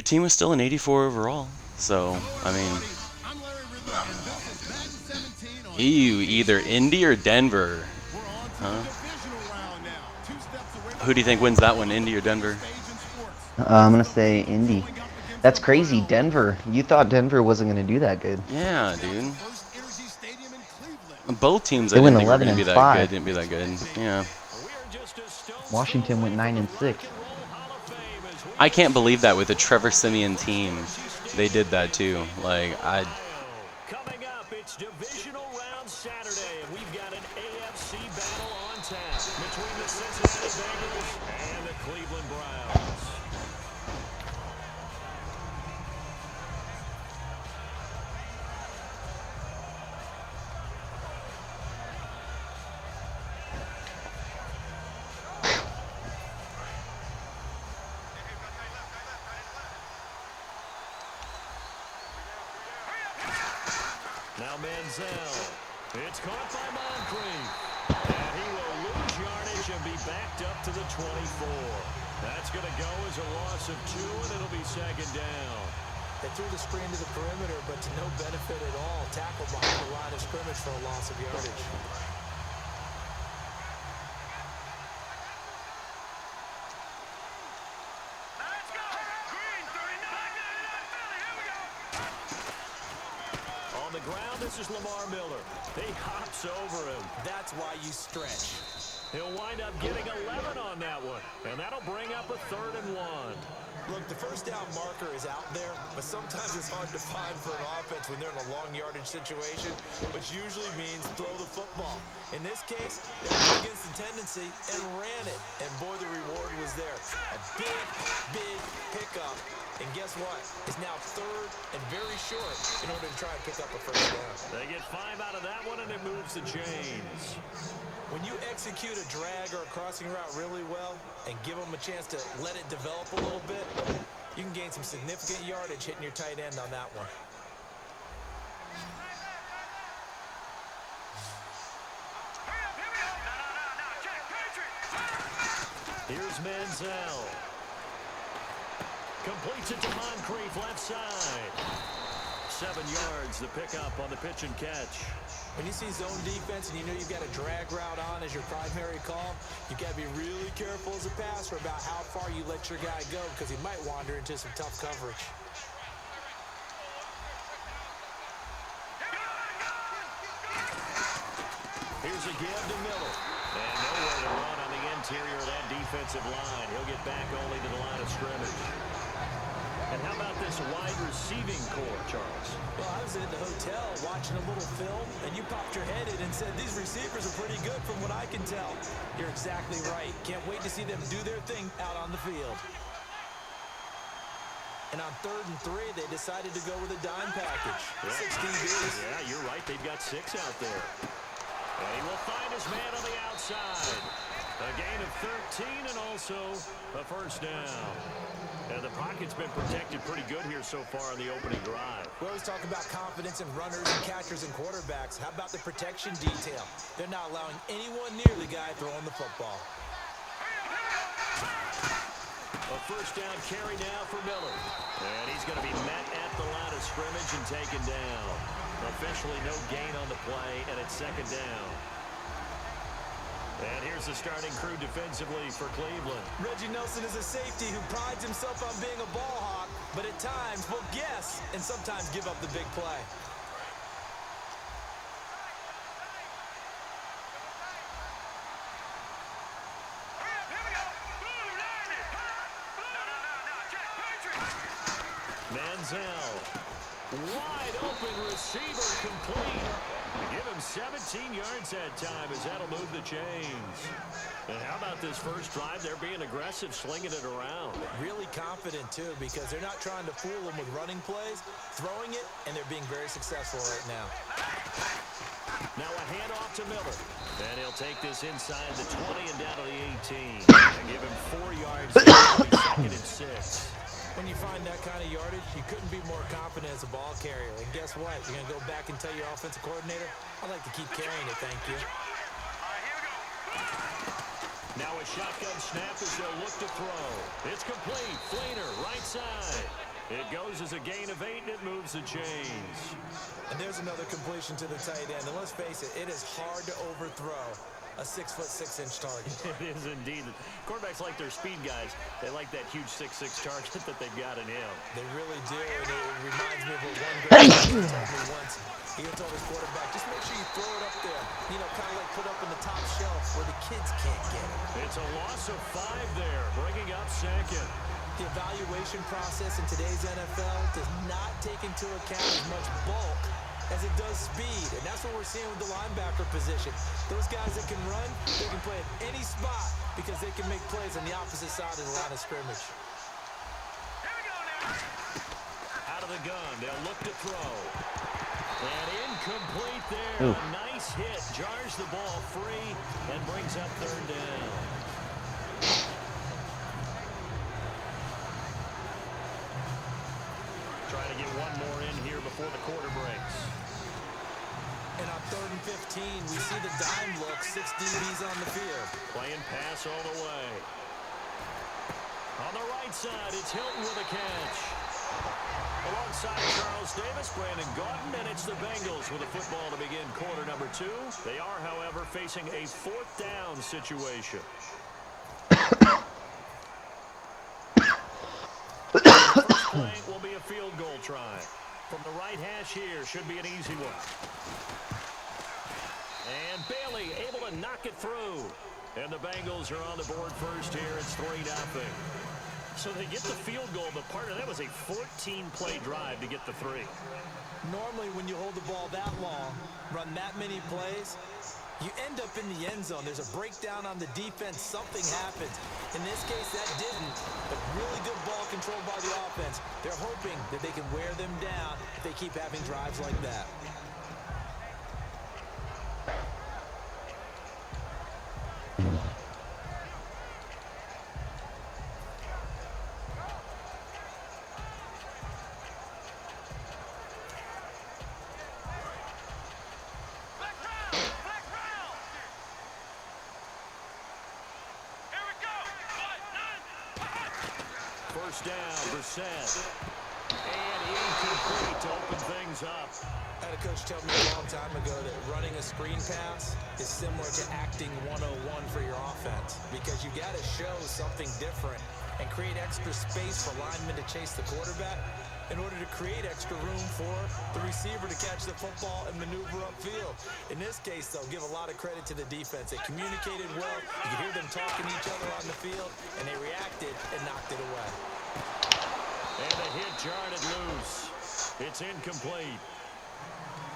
Your team was still an 84 overall. So, I mean, ew, either Indy or Denver. Huh? Who do you think wins that one, Indy or Denver? I'm going to say Indy. That's crazy. Denver. You thought Denver wasn't going to do that good. Yeah, dude. Both teams I They didn't went think were 11 going to be and that good 5. didn't be that good. Yeah. Washington went 9 and 6. I can't believe that with a Trevor Simeon team. They did that too. Like, Coming up, it's divisional round Saturday, and we've got an AFC battle on tap between the Cincinnati Bengals and the Cleveland Browns. Now Manziel. It's caught by Moncrief. And he will lose yardage and be backed up to the 24. That's going to go as a loss of 2, and it'll be second down. They threw the screen to the perimeter, but to no benefit at all. Tackle behind the line of scrimmage for a loss of yardage. On the ground, this is Lamar Miller. He hops over him. That's why you stretch. He'll wind up getting 11 on that one, and that'll bring up a 3rd and 1. Look, the first down marker is out there, but sometimes it's hard to find for an offense when they're in a long yardage situation, which usually means throw the football. In this case, they went against the tendency and ran it, and boy, the reward was there. A big pickup, and guess what? It's now 3rd and very short in order to try and pick up a first down. They get 5 out of that one, and it moves the chains. When you execute a drag or a crossing route really well and give them a chance to let it develop a little bit, you can gain some significant yardage hitting your tight end on that one. Here's Manziel. Completes it to Moncrief, left side. 7 yards, the pickup on the pitch and catch. When you see zone defense and you know you've got a drag route on as your primary call, you've got to be really careful as a passer about how far you let your guy go because he might wander into some tough coverage. Here's a give to Miller. And nowhere to run on the interior of that defensive line. He'll get back only to the line of scrimmage. And how about this wide receiving core, Charles? Well, I was in the hotel watching a little film, and you popped your head in and said, these receivers are pretty good from what I can tell. You're exactly right. Can't wait to see them do their thing out on the field. And on 3rd and 3, they decided to go with a dime package. Yeah. 6 DBs. Yeah, you're right. They've got 6 out there. And he will find his man on the outside. A gain of 13 and also a first down. And the pocket's been protected pretty good here so far on the opening drive. We always talk about confidence in runners and catchers and quarterbacks. How about the protection detail? They're not allowing anyone near the guy throwing the football. A first down carry now for Miller. And he's going to be met at the line of scrimmage and taken down. Officially no gain on the play, and it's second down. And here's the starting crew defensively for Cleveland. Reggie Nelson is a safety who prides himself on being a ball hawk, but at times will guess and sometimes give up the big play. Manziel. Wide open receiver complete. Give him 17 yards that time as that'll move the chains. And how about this first drive? They're being aggressive, slinging it around. Really confident, too, because they're not trying to fool them with running plays, throwing it, and they're being very successful right now. Now a handoff to Miller. And he'll take this inside the 20 and down to the 18. And give him 4 yards. Second and 6. When you find that kind of yardage, you couldn't be more confident as a ball carrier. And guess what? You're going to go back and tell your offensive coordinator, I'd like to keep carrying it, thank you. Now a shotgun snap as they'll look to throw. It's complete. Fleener, right side. loses a gain of 8, and it moves the chains. And there's another completion to the tight end. And let's face it, it is hard to overthrow a 6'6" target. It is indeed. Quarterbacks like their speed guys. They like that huge 6'6" target that they've got in him. They really do. And it reminds me of what one great coach told me once. He told his quarterback, just make sure you throw it up there. You know, kind of like put up in the top shelf where the kids can't get it. It's a loss of 5 there, bringing up second. The evaluation process in today's NFL does not take into account as much bulk as it does speed. And that's what we're seeing with the linebacker position. Those guys that can run, they can play at any spot because they can make plays on the opposite side of the line of scrimmage. Out of the gun, they'll look to throw. And incomplete there. Ooh. A nice hit. Jars the ball free and brings up 3rd down. Trying to get one more in here before the quarter breaks. And on 3rd and 15, we see the dime look, 6 DBs on the field. Playing pass all the way. On the right side, it's Hilton with a catch. Alongside Charles Davis, Brandon Gaudin, and it's the Bengals with a football to begin quarter number 2. They are, however, facing a 4th down situation. First play will be a field goal try. From the right hash here, should be an easy one. And Bailey able to knock it through. And the Bengals are on the board first here. It's 3-0. So they get the field goal, but part of that was a 14-play drive to get the 3. Normally, when you hold the ball that long, run that many plays, you end up in the end zone. There's a breakdown on the defense. Something happens. In this case, that didn't. But really good ball control by the offense. They're hoping that they can wear them down if they keep having drives like that. First down, Brissett. And incomplete to open things up. I had a coach tell me a long time ago that running a screen pass is similar to acting 101 for your offense because you got to show something different and create extra space for linemen to chase the quarterback in order to create extra room for the receiver to catch the football and maneuver upfield. In this case, though, give a lot of credit to the defense. They communicated well. You could hear them talking to each other on the field, and they reacted and knocked it away. And the hit jarred it loose. It's incomplete.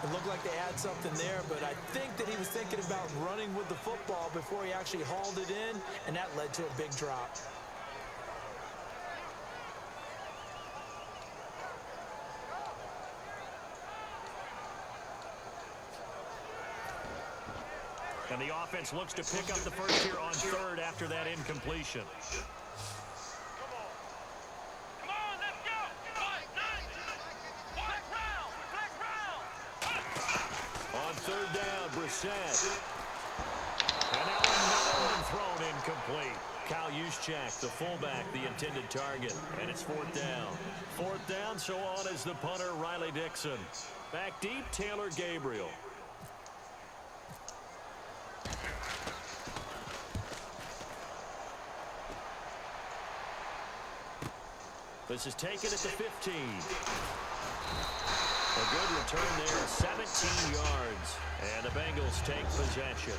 It looked like they had something there, but I think that he was thinking about running with the football before he actually hauled it in, and that led to a big drop. And the offense looks to pick up the first here on 3rd after that incompletion. On 3rd down, Brissett. And now another one thrown incomplete. Kyle Juszczyk, the fullback, the intended target. And it's 4th down. 4th down, so on is the punter, Riley Dixon. Back deep, Taylor Gabriel. This is taken at the 15. A good return there, 17 yards. And the Bengals take possession.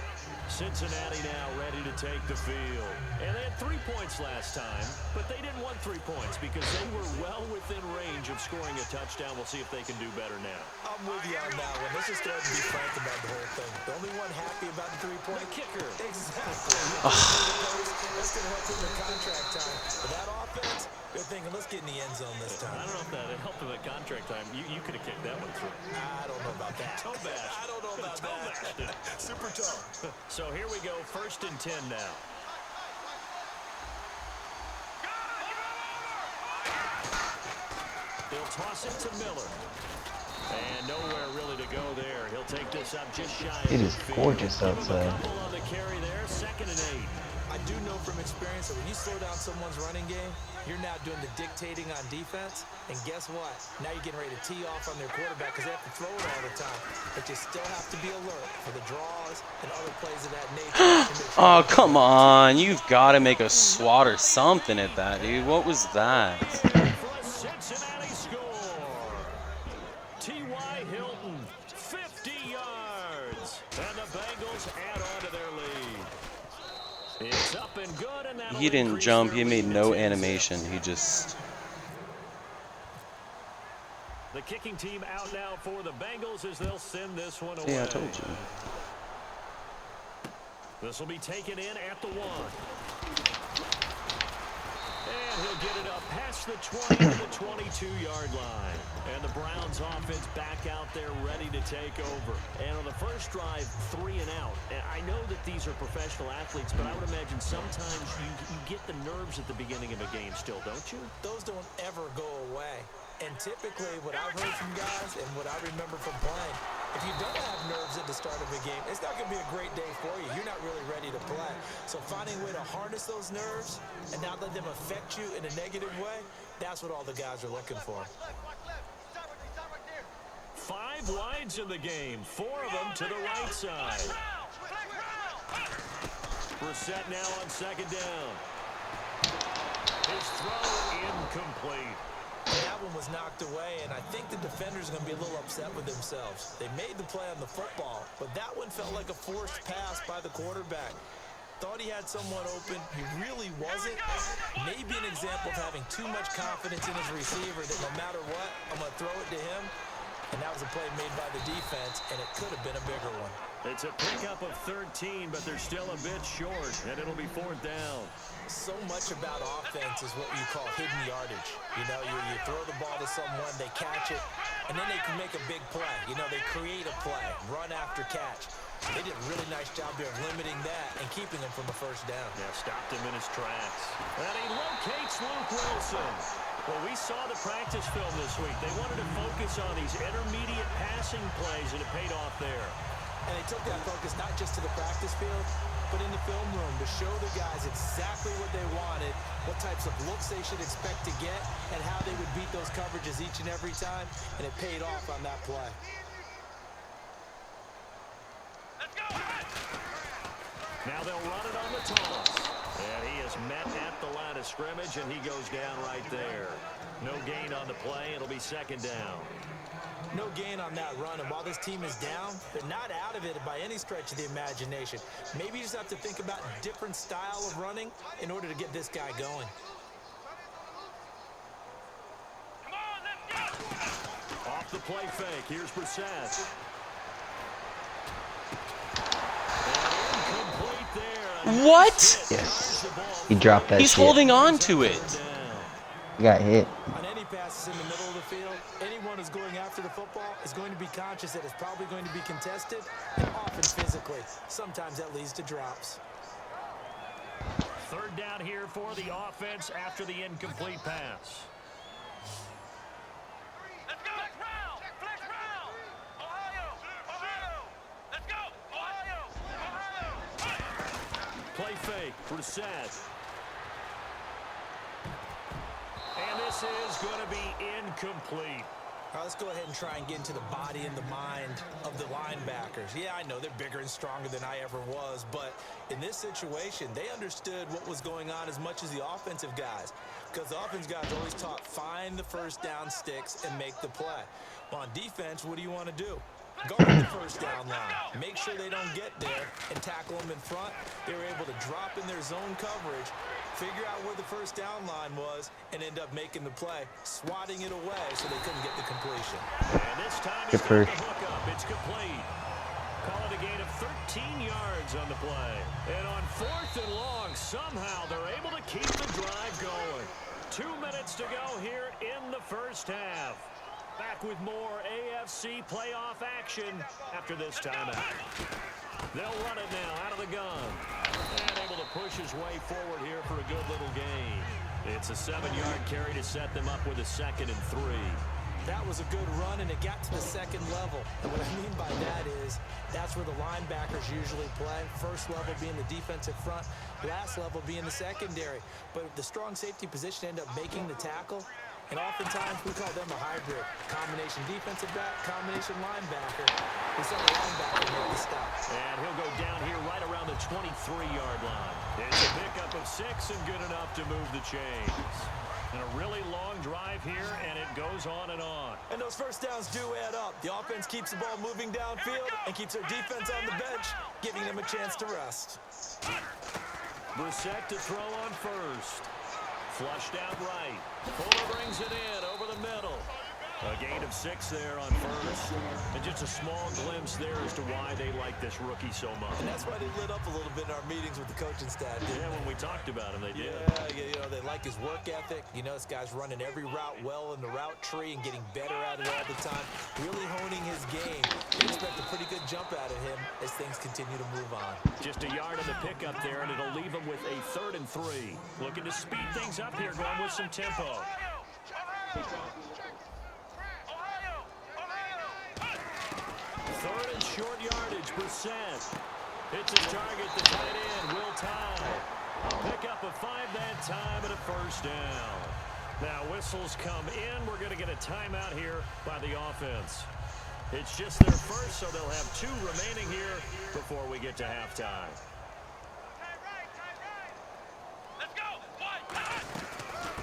Cincinnati now ready to take the field. And they had 3 points last time, but they didn't want 3 points because they were well within range of scoring a touchdown. We'll see if they can do better now. I'm with you on that one. Let's just go ahead and be frank about the whole thing. The only one happy about the 3-point kicker. Exactly. That's going to help him in contract time. But that offense, they're thinking, let's get in the end zone this time. I don't know if that helped him at contract time. You could have kicked that one through. I don't know about that. Toe bash. I don't know about that. Super toe. So here we go, 1st and 10 now. They'll toss it to Miller. And nowhere really to go there. He'll take this up just shy of It is midfield. gorgeous Give him a outside. couple on the carry there, 2nd and 8. I do know from experience that when you slow down someone's running game, you're now doing the dictating on defense. And guess what? Now you're getting ready to tee off on their quarterback because they have to throw it all the time. But you still have to be alert for the draws and other plays of that nature. Oh, come on. You've got to make a swat or something at that, dude. What was that? For a Cincinnati score. T.Y. Hilton, 50 yards. And the Bengals add on to their lead. It's up and good, and that'll He didn't increase jump. their He made lead no to 10. animation. He just... The kicking team out now for the Bengals as they'll send this one away. Yeah, I told you. This will be taken in at the 1. And he'll get it up past the 20 to the 22-yard line. And the Browns offense back out there ready to take over. And on the first drive, 3 and out. And I know that these are professional athletes, but I would imagine sometimes you get the nerves at the beginning of a game still, don't you? Those don't ever go away. And typically, what I've heard from guys and what I remember from playing, if you don't have nerves at the start of a game, it's not going to be a great day for you. You're not really ready to play. So finding a way to harness those nerves and not let them affect you in a negative way, that's what all the guys are looking for. 5 wides in the game, 4 of them to the right side. Brissett now on 2nd down. His throw incomplete. That one was knocked away, and I think the defenders are going to be a little upset with themselves. They made the play on the football, but that one felt like a forced pass by the quarterback. Thought he had someone open. He really wasn't. Maybe an example of having too much confidence in his receiver that no matter what, I'm going to throw it to him. And that was a play made by the defense, and it could have been a bigger one. It's a pickup of 13, but they're still a bit short, and it'll be 4th down. So much about offense is what you call hidden yardage. You know, you throw the ball to someone, they catch it, and then they can make a big play. You know, they create a play, run after catch. They did a really nice job there of limiting that and keeping him from a 1st down. Yeah, stopped him in his tracks. And he locates Luke Wilson. Well, we saw the practice film this week. They wanted to focus on these intermediate passing plays, and it paid off there. And they took that focus not just to the practice field, but in the film room to show the guys exactly what they wanted, what types of looks they should expect to get, and how they would beat those coverages each and every time, and it paid off on that play. Let's go! Now they'll run it on the toss. And he is met at the line of scrimmage, and he goes down right there. No gain on the play. It'll be 2nd down. No gain on that run, and while this team is down, they're not out of it by any stretch of the imagination. Maybe you just have to think about a different style of running in order to get this guy going. Come on, let's go! Off the play fake, here's Brissett. Incomplete there. What? Yes. He dropped that He's shit. holding on to it. He got hit. On any passes in the middle of the field, anyone who's going after the football is going to be conscious that it's probably going to be contested, and often physically. Sometimes that leads to drops. 3rd down here for the offense after the incomplete pass. Let's go! Flex round! Ohio! Let's go! Ohio! Play fake, Brissett. And this is going to be incomplete. All right, let's go ahead and try and get into the body and the mind of the linebackers. Yeah, I know they're bigger and stronger than I ever was, but in this situation, they understood what was going on as much as the offensive guys, because the offensive guys always taught find the 1st down sticks and make the play. Well, on defense, what do you want to do? Guard the 1st down line. Make sure they don't get there and tackle them in front. They were able to drop in their zone coverage, figure out where the 1st down line was, and end up making the play, swatting it away so they couldn't get the completion. And this time he's got the hook up. It's complete. Call it a gain of 13 yards on the play. And on 4th and long, somehow they're able to keep the drive going. 2 minutes to go here in the 1st half. Back with more AFC playoff action after this timeout. They'll run it now out of the gun. And able to push his way forward here for a good little gain. It's a 7-yard carry to set them up with a 2nd and 3. That was a good run, and it got to the second level. And what I mean by that is that's where the linebackers usually play. First level being the defensive front, last level being the secondary. But the strong safety position ended up making the tackle. And oftentimes we call them a hybrid. Combination defensive back, combination linebacker. We saw the linebacker make the stop. And he'll go down here right around the 23-yard line. It's a pickup of 6 and good enough to move the chains. And a really long drive here, and it goes on and on. And those first downs do add up. The offense keeps the ball moving downfield and keeps their defense on the bench, giving them a chance to rest. Brissett to throw on first. Flushed out right. Fuller brings it in over the middle. A gain of 6 there on first. And just a small glimpse there as to why they like this rookie so much. And that's why they lit up a little bit in our meetings with the coaching staff. Yeah, when we talked about him, they did. Yeah, you know, they like his work ethic. You know, this guy's running every route well in the route tree and getting better at it all the time. Really honing his game. They expect a pretty good jump out of him as things continue to move on. Just a yard on the pickup there, and it'll leave him with a 3rd and 3. Looking to speed things up here, going with some tempo. Third and short yardage, Brissett. It's his target, the tight end, Will Tye. Pick up a 5 that time and a first down. Now whistles come in. We're going to get a timeout here by the offense. It's just their first, so they'll have 2 remaining here before we get to halftime. Let's go.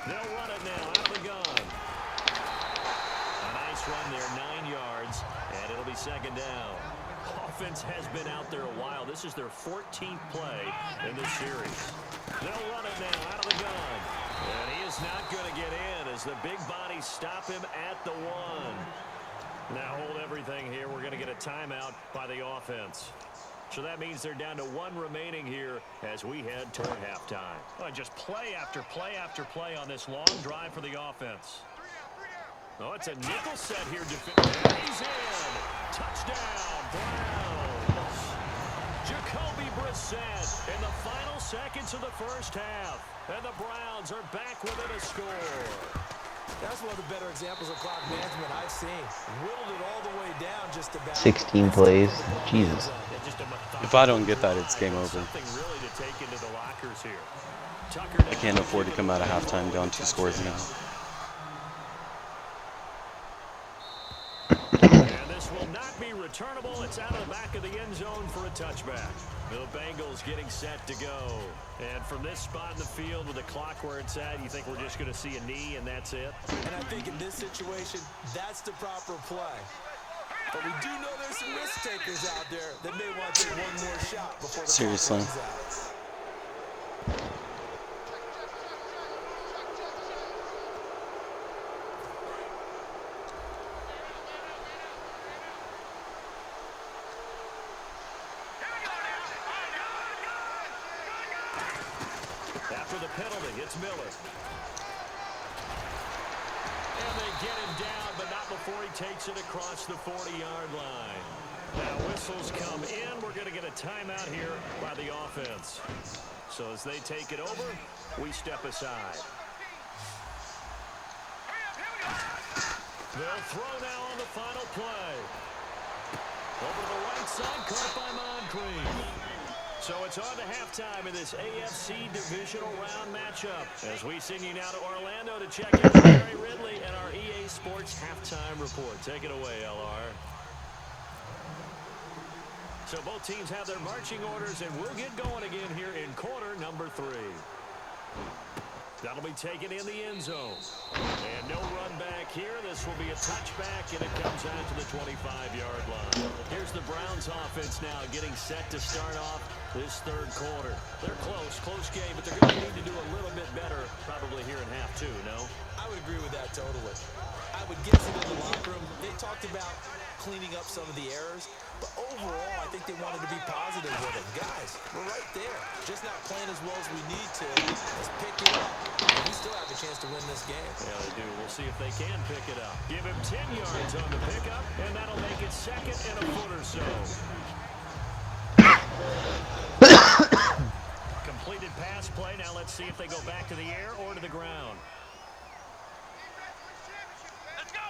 They'll run it now out of the gun. A nice run there, 9 yards, and it'll be 2nd down. Offense has been out there a while. This is their 14th play in this series. They'll run it now out of the gun. And he is not going to get in as the big bodies stop him at the 1. Now hold everything here. We're going to get a timeout by the offense. So that means they're down to 1 remaining here as we head toward halftime. Oh, just play after play after play on this long drive for the offense. Oh, it's a nickel set here. He's in. Touchdown, Browns. Jacoby Brissett in the final seconds of the first half. And the Browns are back within a score. That's one of the better examples of clock management I've seen. Whittled it all the way down just about. 16 plays. Jesus. If I don't get that, it's game over. Something really to take into the lockers here. I can't afford to come out of halftime down 2 scores now. And this will not be returnable. It's out of the back of the end zone for a touchback. The Bengals getting set to go. And from this spot in the field with the clock where it's at, you think we're just going to see a knee and that's it? And I think in this situation, that's the proper play. But we do know there's some risk takers out there that may want to take one more shot before the Seriously. clock runs out. After the penalty, it's Miller. And they get him down, but not before he takes it across the 40-yard line. Now whistles come in. We're going to get a timeout here by the offense. So as they take it over, we step aside. They'll throw now on the final play. Over to the right side, caught by Moncrief. So it's on to halftime in this AFC Divisional Round matchup. As we send you now to Orlando to check in with Barry Ridley and our EA Sports Halftime Report. Take it away, LR. So both teams have their marching orders, and we'll get going again here in quarter number 3. That'll be taken in the end zone. And no run back here. This will be a touchback, and it comes out to the 25-yard line. Here's the Browns offense now getting set to start off this 3rd quarter. They're close game, but they're going to need to do a little bit better probably here in half 2, no? I would agree with that totally. I would guess it in the locker room. They talked about cleaning up some of the errors, but overall, I think they wanted to be positive with it. Guys, we're right there. Just not playing as well as we need to. Let's pick it up. And we still have a chance to win this game. Yeah, they do. We'll see if they can pick it up. Give him 10 yards on the pickup, and that'll make it 2nd and a foot or so. Completed pass play. Now let's see if they go back to the air or to the ground. Let's go.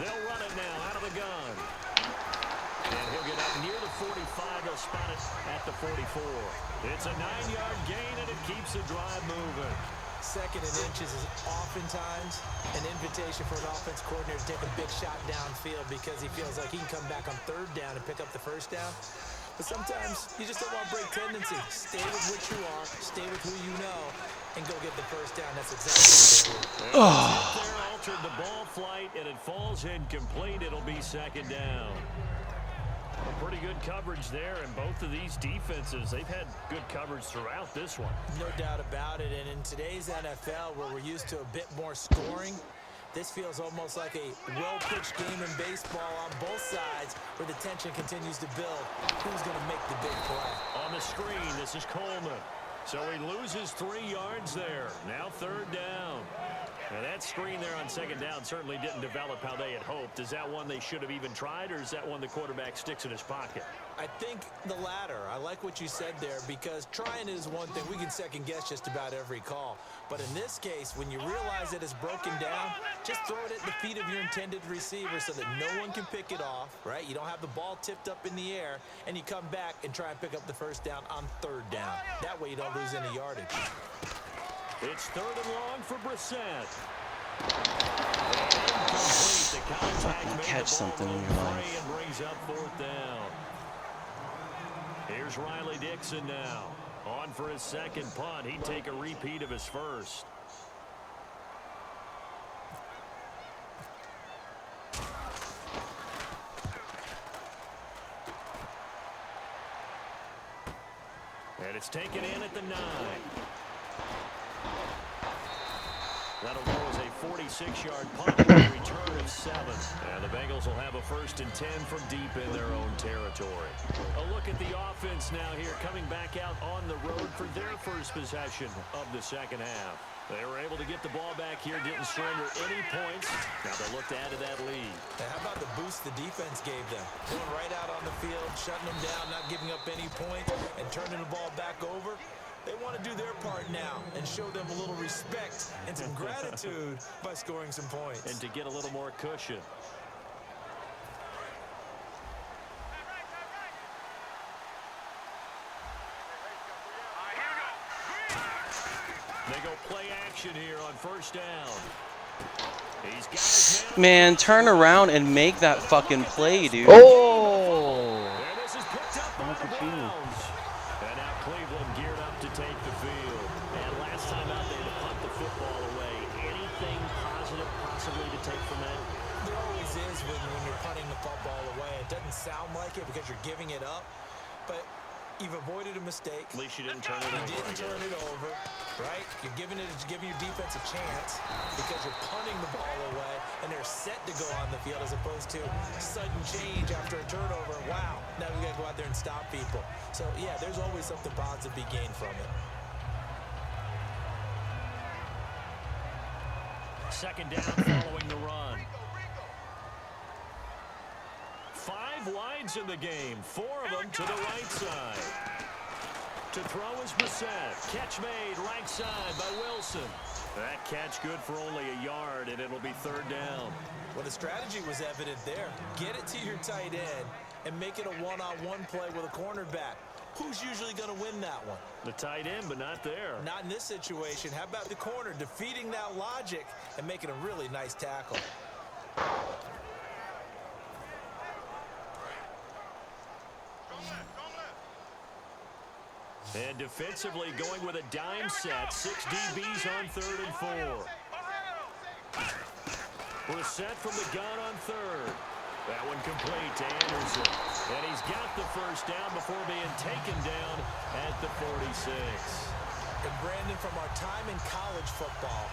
They'll run it now out of the gun. And he'll get up near the 45. They'll spot it at the 44. It's a 9-yard gain, and it keeps the drive moving. Second and inches is oftentimes an invitation for an offense coordinator to take a big shot downfield because he feels like he can come back on third down and pick up the first down. But sometimes you just don't want to break tendency. Stay with what you are, stay with who you know, and go get the first down. That's exactly what they do. There altered the ball flight, and it falls incomplete. It'll be second down. Pretty good coverage there, and both of these defenses, they've had good coverage throughout this one. No doubt about it, and in today's NFL, where we're used to a bit more scoring, this feels almost like a well-pitched game in baseball on both sides where the tension continues to build. Who's going to make the big play? On the screen, this is Coleman. So he loses 3 yards there. Now third down. And that screen there on second down certainly didn't develop how they had hoped. Is that one they should have even tried, or is that one the quarterback sticks in his pocket? I think the latter. I like what you said there, because trying is one thing. We can second guess just about every call. But in this case, when you realize that it's broken down, just throw it at the feet of your intended receiver so that no one can pick it off, right? You don't have the ball tipped up in the air, and you come back and try and pick up the first down on third down. That way you don't lose any yardage. It's third and long for Brissett. Fucking catch something in your life. And brings up fourth down. Here's Riley Dixon now. On for his second punt. He'd take a repeat of his first. And it's taken in at the 9. That'll go as a 46-yard punt with a return of 7. And the Bengals will have a 1st and 10 from deep in their own territory. A look at the offense now here, coming back out on the road for their first possession of the second half. They were able to get the ball back here, didn't surrender any points. Now they'll look to add to that lead. Now, how about the boost the defense gave them? Going right out on the field, shutting them down, not giving up any points, and turning the ball back over. They want to do their part now and show them a little respect and some gratitude by scoring some points. And to get a little more cushion. They go play action here on first down. He's got his Man, turn around and make that fucking play, dude. Oh! And this is picked up by the Browns. And now Cleveland geared up to take the field. And last time out there to punt the football away. Anything positive possibly to take from that? There always is when you're punting the football away. It doesn't sound like it because you're giving it up, but you've avoided a mistake. At least you didn't turn it over. You didn't turn it over, right? You're giving your defense a chance because you're punting the ball away, and they're set to go on the field as opposed to sudden change after a turnover. Wow, now we got to go out there and stop people. So, yeah, there's always something positive to be gained from it. Second down following the run. 5 wides in the game, 4 of them to the right side. To throw is Brissett. Catch made right side by Wilson. That catch good for only a yard, and it'll be third down. Well, the strategy was evident there. Get it to your tight end and make it a one-on-one play with a cornerback. Who's usually going to win that one? The tight end, but not there. Not in this situation. How about the corner defeating that logic and making a really nice tackle? And defensively going with a dime set. 6 DBs on 3rd and 4. Brissett from the gun on 3rd. That one complete to Anderson. And he's got the first down before being taken down at the 46. And Brandon, from our time in college football,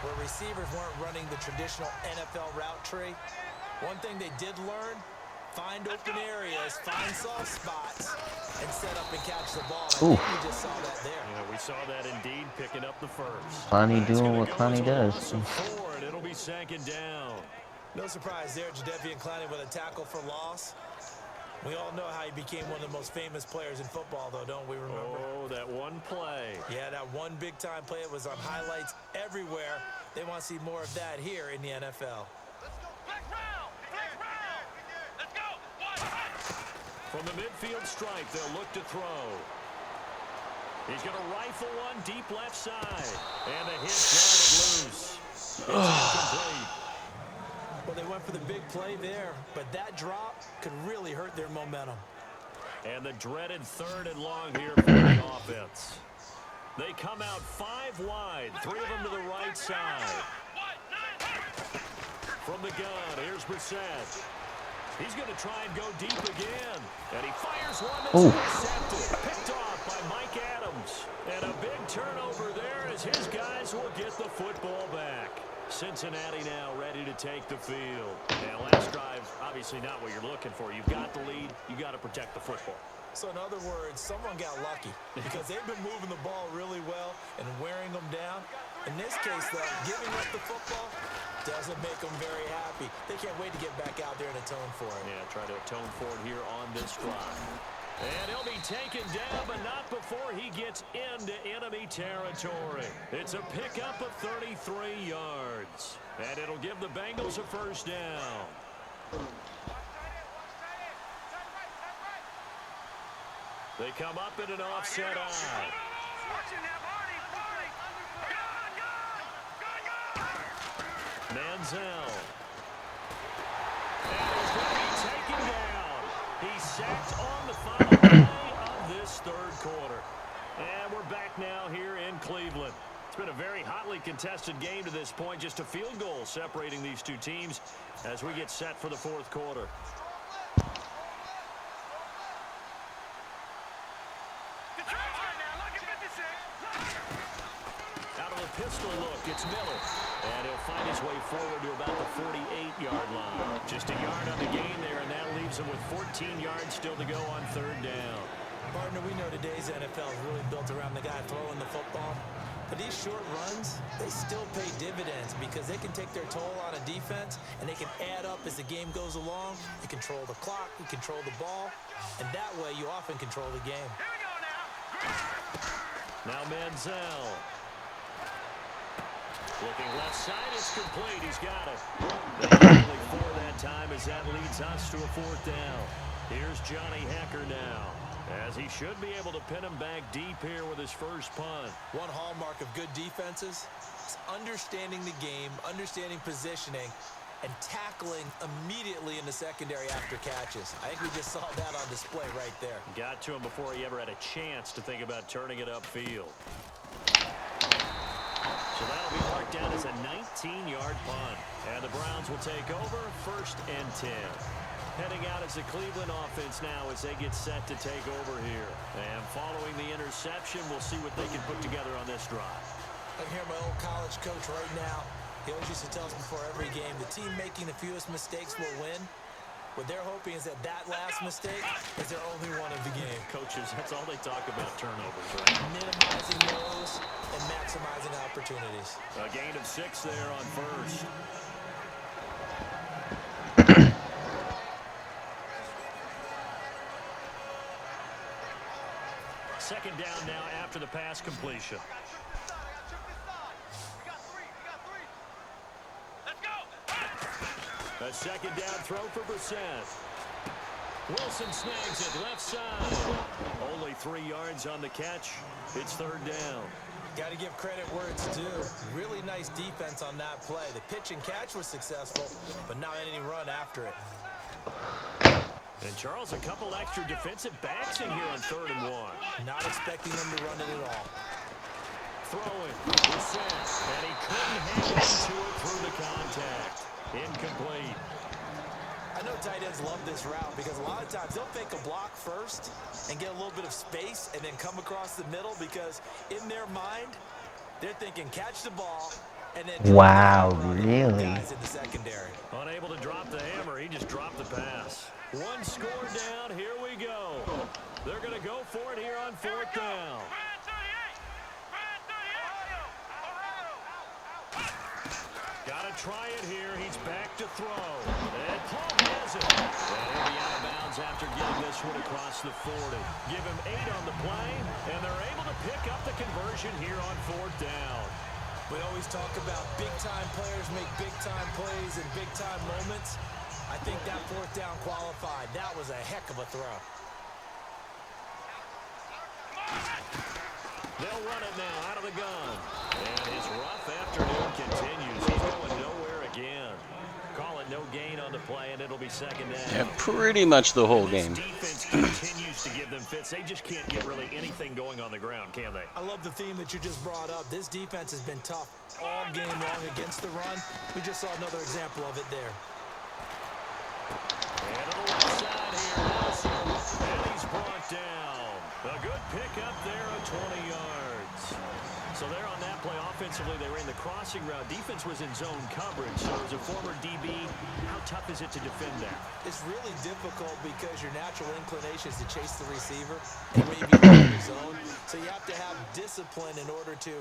where receivers weren't running the traditional NFL route tree, one thing they did learn: find open areas, find soft spots, and set up and catch the ball. I think we just saw that there. Yeah, we saw that indeed, picking up the first. Clowney doing what Clowney does. It'll be second down. No surprise there, Jadeveon Clowney with a tackle for loss. We all know how he became one of the most famous players in football, though, don't we remember? Oh, that one play. Yeah, that one big-time play. It was on highlights everywhere. They want to see more of that here in the NFL. Let's go back round. From the midfield stripe, they'll look to throw. He's going to rifle one deep left side. And the hit jarred loose. It's incomplete. Well, they went for the big play there, but that drop could really hurt their momentum. And the dreaded 3rd and long here for the offense. They come out 5 wide, 3 of them to the right side. From the gun, here's Brissett. He's going to try and go deep again. And he fires one that's intercepted. Picked off by Mike Adams. And a big turnover there as his guys will get the football back. Cincinnati now ready to take the field. Now, last drive, obviously not what you're looking for. You've got the lead. You got to protect the football. So in other words, someone got lucky because they've been moving the ball really well and wearing them down. In this case, though, giving up the football doesn't make them very happy. They can't wait to get back out there and atone for it. Yeah, try to atone for it here on this drive. And he'll be taken down, but not before he gets into enemy territory. It's a pickup of 33 yards. And it'll give the Bengals a first down. They come up in an offset eye. Manziel. And he's going to be taken down. He's sacked on the final play of this 3rd quarter. And we're back now here in Cleveland. It's been a very hotly contested game to this point. Just a field goal separating these two teams as we get set for the 4th quarter. Out of the pistol look, it's Miller. And he'll find his way forward to about the 48-yard line. Just a yard on the game there, and that leaves him with 14 yards still to go on 3rd down. Partner, we know today's NFL is really built around the guy throwing the football. But these short runs, they still pay dividends because they can take their toll on a defense, and they can add up as the game goes along. You control the clock, you control the ball, and that way you often control the game. Now Manziel. Looking left side, it's complete. He's got it. Only 4 that time as that leads us to a 4th down. Here's Johnny Hecker now, as he should be able to pin him back deep here with his first punt. One hallmark of good defenses is understanding the game, understanding positioning, and tackling immediately in the secondary after catches. I think we just saw that on display right there. Got to him before he ever had a chance to think about turning it upfield. So that'll be marked down as a 19-yard punt. And the Browns will take over 1st and 10. Heading out as the Cleveland offense now as they get set to take over here. And following the interception, we'll see what they can put together on this drive. I can hear my old college coach right now. He always used to tell us before every game, the team making the fewest mistakes will win. What they're hoping is that that last mistake is their only one of the game. Coaches, that's all they talk about, turnovers, right? Minimizing those and maximizing opportunities. A gain of 6 there on 1st. Second down now after the pass completion. A 2nd down throw for Brissett. Wilson snags it left side. Only 3 yards on the catch. It's 3rd down. Got to give credit where it's due. Really nice defense on that play. The pitch and catch was successful, but not any run after it. And Charles, a couple extra defensive backs in here on 3rd and 1. Not expecting them to run it at all. Throwing. Brissett. And he couldn't hang into it through the contact. Incomplete. I know tight ends love this route because a lot of times they'll fake a block first and get a little bit of space and then come across the middle because in their mind, they're thinking catch the ball and then wow, really? Guys in the secondary. Unable to drop the hammer, he just dropped the pass. 1 score down, here we go. They're going to go for it here on 4th down. Gotta try it here. He's back to throw. And Paul has it. And he'll be out of bounds after getting this one across the 40. Give him 8 on the play, and they're able to pick up the conversion here on 4th down. We always talk about big-time players make big-time plays in big-time moments. I think that 4th down qualified. That was a heck of a throw. They'll run it now out of the gun. And his rough afternoon continues. He's going nowhere again. Call it no gain on the play, and it'll be second down. Yeah, pretty much the whole This game. defense continues to give them fits. They just can't get really anything going on the ground, can they? I love the theme that you just brought up. This defense has been tough all game long against the run. We just saw another example of it there. And on the left side here, Nelson, and he's brought down. A good pickup there of 20 yards. So there on that play, offensively, they ran the crossing route. Defense was in zone coverage. So as a former DB, how tough is it to defend that? It's really difficult because your natural inclination is to chase the receiver and maybe in your zone. So you have to have discipline in order to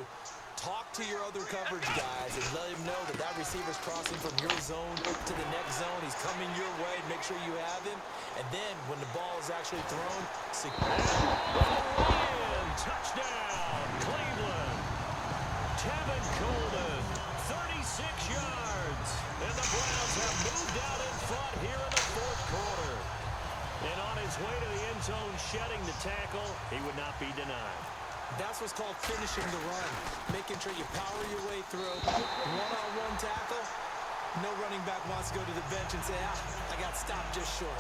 talk to your other coverage guys and let him know that that receiver's crossing from your zone to the next zone. He's coming your way. Make sure you have him. And then when the ball is actually thrown, Touchdown, Cleveland. Tevin Coleman, 36 yards. And the Browns have moved out in front here in the fourth quarter. And on his way to the end zone, shedding the tackle, he would not be denied. that's what's called finishing the run. Making sure you power your way through. One-on-one tackle. No running back wants to go to the bench and say, I got stopped just short.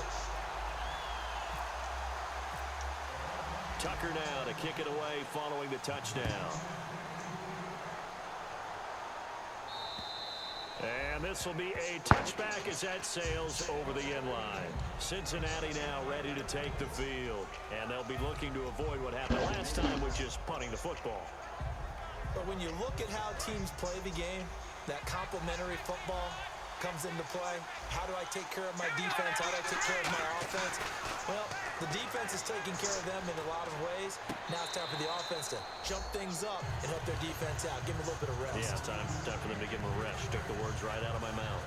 Tucker now to kick it away following the touchdown. And this will be a touchback as that sails over the end line. Cincinnati now ready to take the field. And they'll be looking to avoid what happened last time with just punting the football. But when you look at how teams play the game, that complementary football comes into play. How do I take care of my defense? How do I take care of my offense? Well, the defense is taking care of them in a lot of ways. Now it's time for the offense to jump things up and help their defense out. Give them a little bit of rest. Yeah, time for them to give them a rest. Took the words right out of my mouth.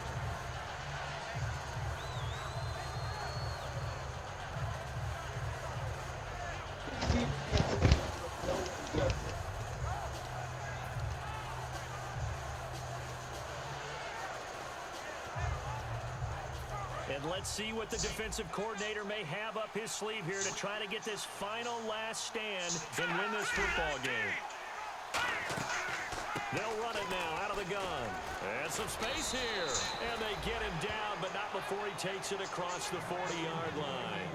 And let's see what the defensive coordinator may have up his sleeve here to try to get this final last stand and win this football game. They'll run it now out of the gun. And some space here. And they get him down, but not before he takes it across the 40-yard line.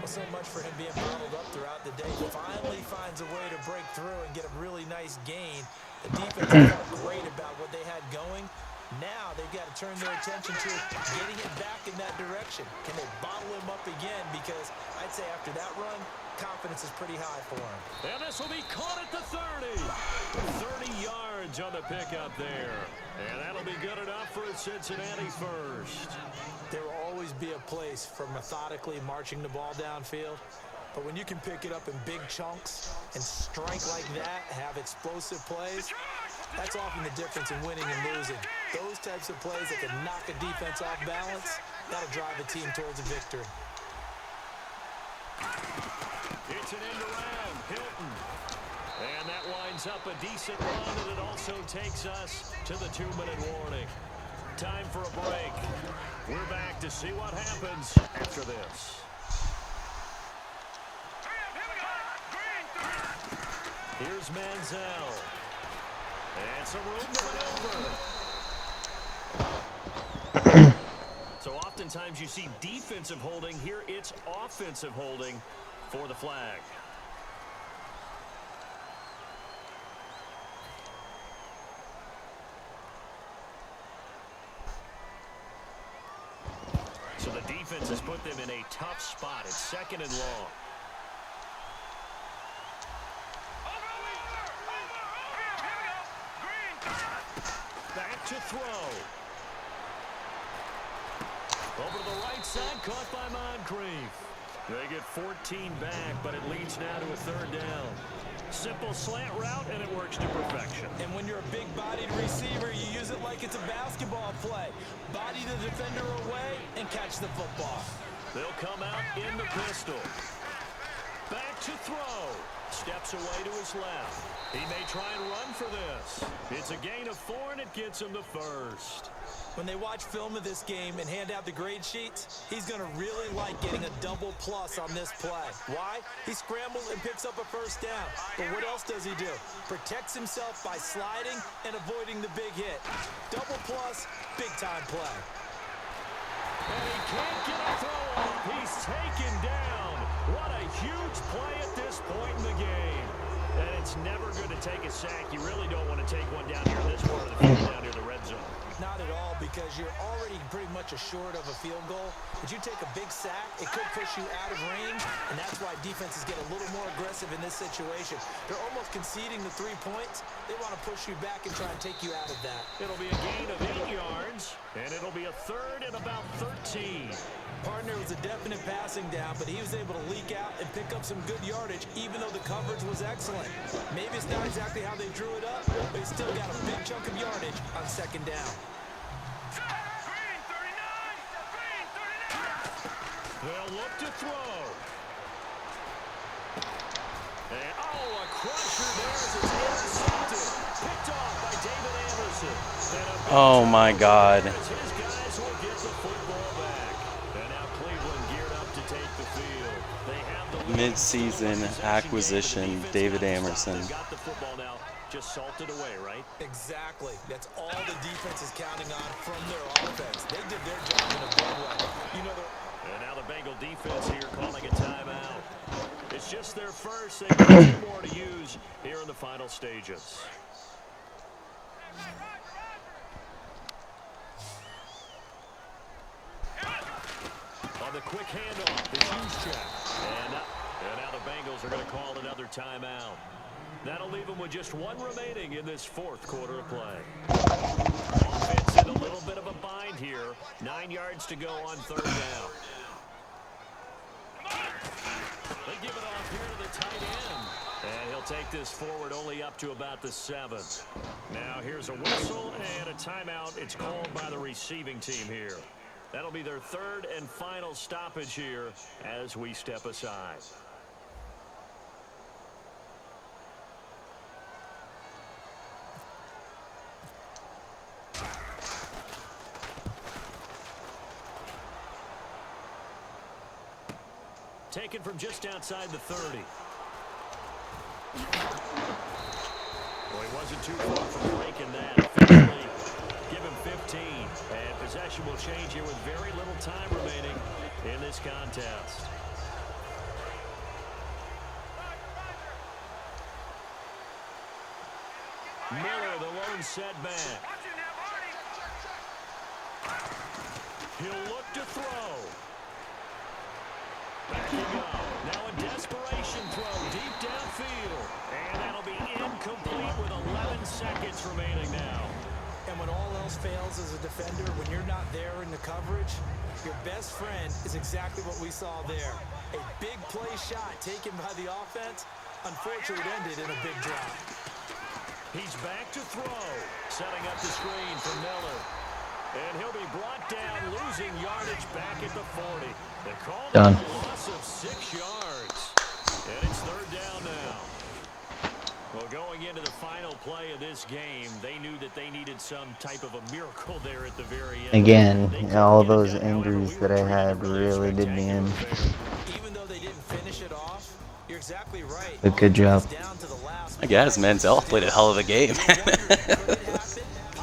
Well, so much for him being bottled up throughout the day. He finally finds a way to break through and get a really nice gain. The defense felt great about what they had going. Now they've got to turn their attention to getting it back in that direction. Can they bottle him up again? Because I'd say after that run, confidence is pretty high for him. And this will be caught at the 30. 30 yards on the pickup there. And that'll be good enough for a Cincinnati first. There will always be a place for methodically marching the ball downfield. But when you can pick it up in big chunks and strike like that, have explosive plays, that's often the difference in winning and losing. Those types of plays that can knock a defense off balance, that'll drive a team towards a victory. It's an end around Hilton. And that winds up a decent run, and it also takes us to the 2-minute warning. Time for a break. We're back to see what happens after this. Here's Manziel. And some room to maneuver. So oftentimes you see defensive holding. Here it's offensive holding for the flag. So the defense has put them in a tough spot. It's second and long. Back to throw. Over to the right side, caught by Moncrief. They get 14 back, but it leads now to a third down. Simple slant route, and it works to perfection. And when you're a big-bodied receiver, you use it like it's a basketball play. Body the defender away and catch the football. They'll come out in the pistol. back to throw. Steps away to his left. He may try and run for this. It's a gain of 4, and it gets him the first. When they watch film of this game and hand out the grade sheets, he's going to really like getting a double plus on this play. Why? He scrambles and picks up a first down. But what else does he do? Protects himself by sliding and avoiding the big hit. Double plus, big-time play. And he can't get a throw off. He's taken down. What a huge play at this point in the game. And it's never good to take a sack. You really don't want to take one down here in this part of the field, down near the red zone. Not at all, because you're already pretty much assured of a field goal. If you take a big sack, it could push you out of range, and that's why defenses get a little more aggressive in this situation. They're almost conceding the 3 points. They want to push you back and try and take you out of that. It'll be a gain of 8 yards, and it'll be a third and about 13. Partner was a definite passing down, but he was able to leak out and pick up some good yardage, even though the coverage was excellent. Maybe it's not exactly how they drew it up, but he still got a big chunk of yardage on second down. They'll look to throw. And, a crusher there as it's intercepted. Picked off by David Anderson. Oh, my God. His guys will get the football back. And now Cleveland geared up to take the field. They have the Mid-season acquisition, David Anderson. They've got the football now. Just salted away, right? Exactly. That's all the defense is counting on from their offense. They did their job in a big way. You know, and now the Bengal defense here calling a timeout. It's just their first. They've got 2 more to use here in the final stages. On the quick handoff, the huge check. And now the Bengals are going to call another timeout. That'll leave them with just 1 remaining in this 4th quarter of play. Offense in a little bit of a bind here. 9 yards to go on 3rd down. They give it off here to the tight end. And he'll take this forward only up to about the 7th. Now here's a whistle and a timeout. It's called by the receiving team here. That'll be their 3rd and final stoppage here as we step aside. Taken from just outside the 30. Well, he wasn't too far from breaking that. Officially, give him 15. And possession will change here with very little time remaining in this contest. Miller, the lone setback. He'll look to throw. Backing up. Now a desperation throw deep downfield. And that'll be incomplete with 11 seconds remaining now. and when all else fails as a defender, when you're not there in the coverage, your best friend is exactly what we saw there. A big play shot taken by the offense. Unfortunately, it ended in a big drop. He's back to throw. Setting up the screen for Miller. And he'll be brought down, losing yardage back at the 40. They call it a loss of 6 yards. And it's third down now. Well, going into the final play of this game, they knew that they needed some type of a miracle there at the very end. Again, all those injuries that I had really did me in. Even though they didn't finish it off, you're exactly right. But good job. I guess Manziel played a hell of a game.